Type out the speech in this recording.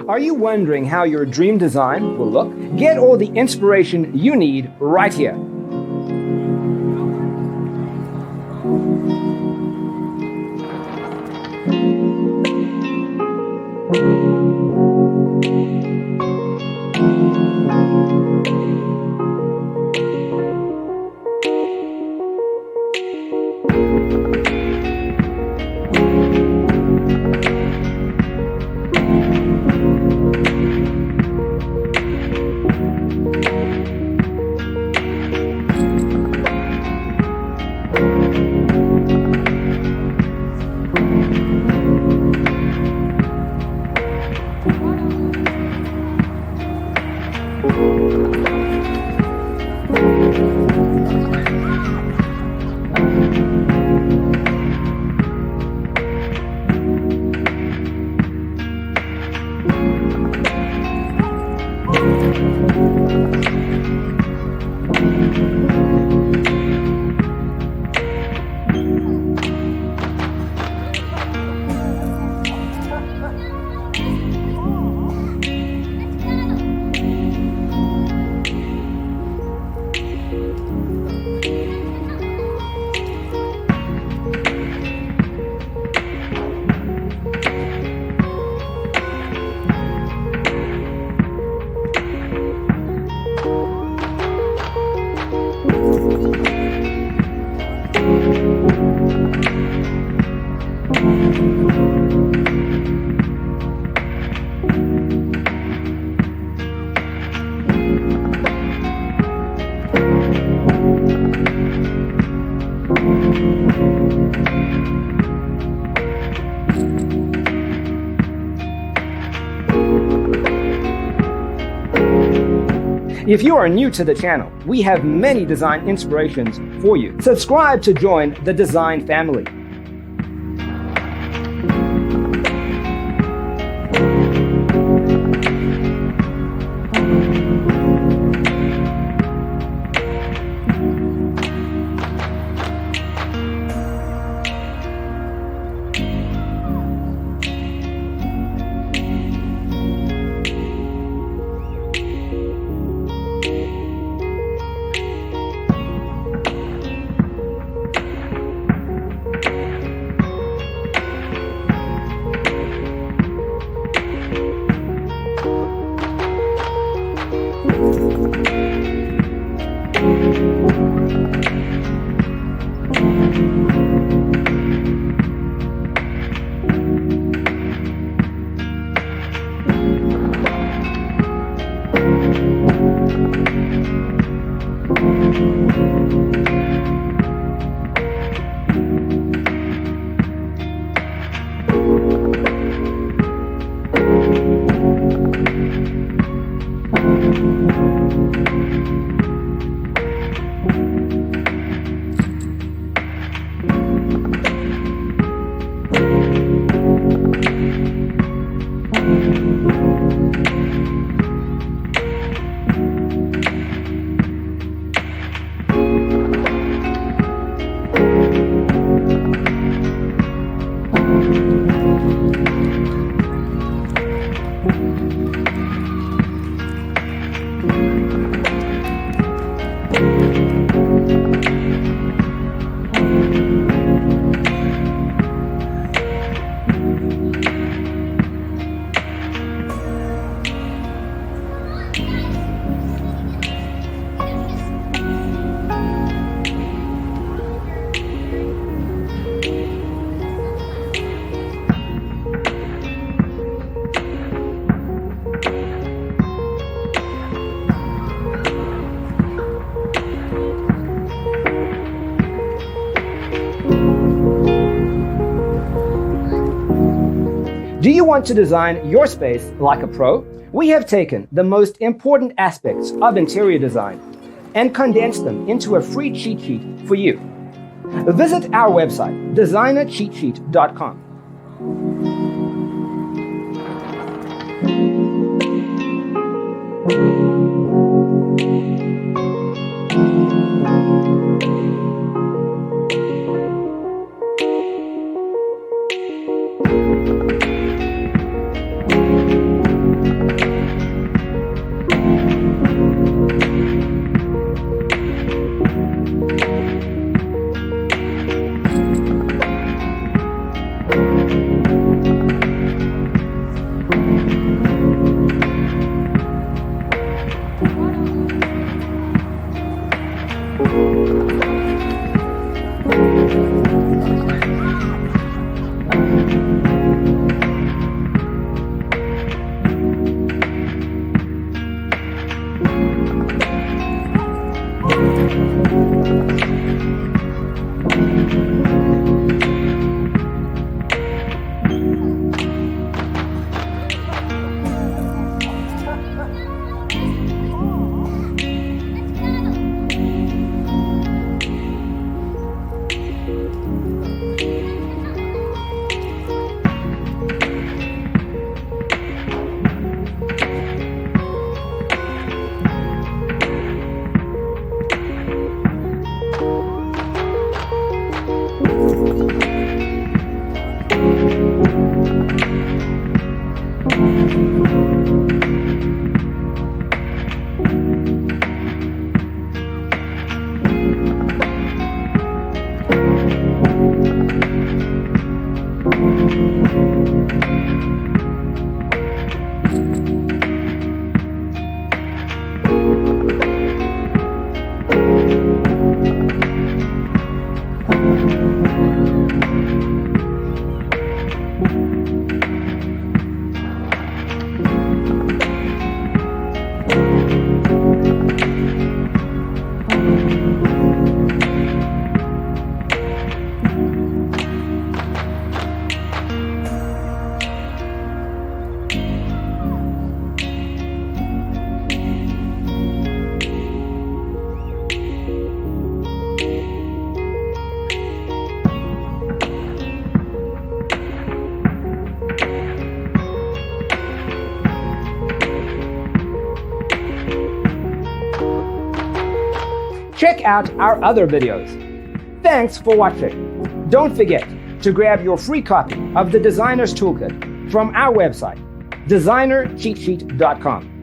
Are you wondering how your dream design will look? Get all the inspiration you need right here. If you are new to the channel, we have many design inspirations for you. Subscribe to join the design family. Do you want to design your space like a pro? We have taken the most important aspects of interior design and condensed them into a free cheat sheet for you. Visit our website, designercheatsheet.com. Check out our other videos. Thanks for watching. Don't forget to grab your free copy of the Designer's Toolkit from our website, designercheatsheet.com.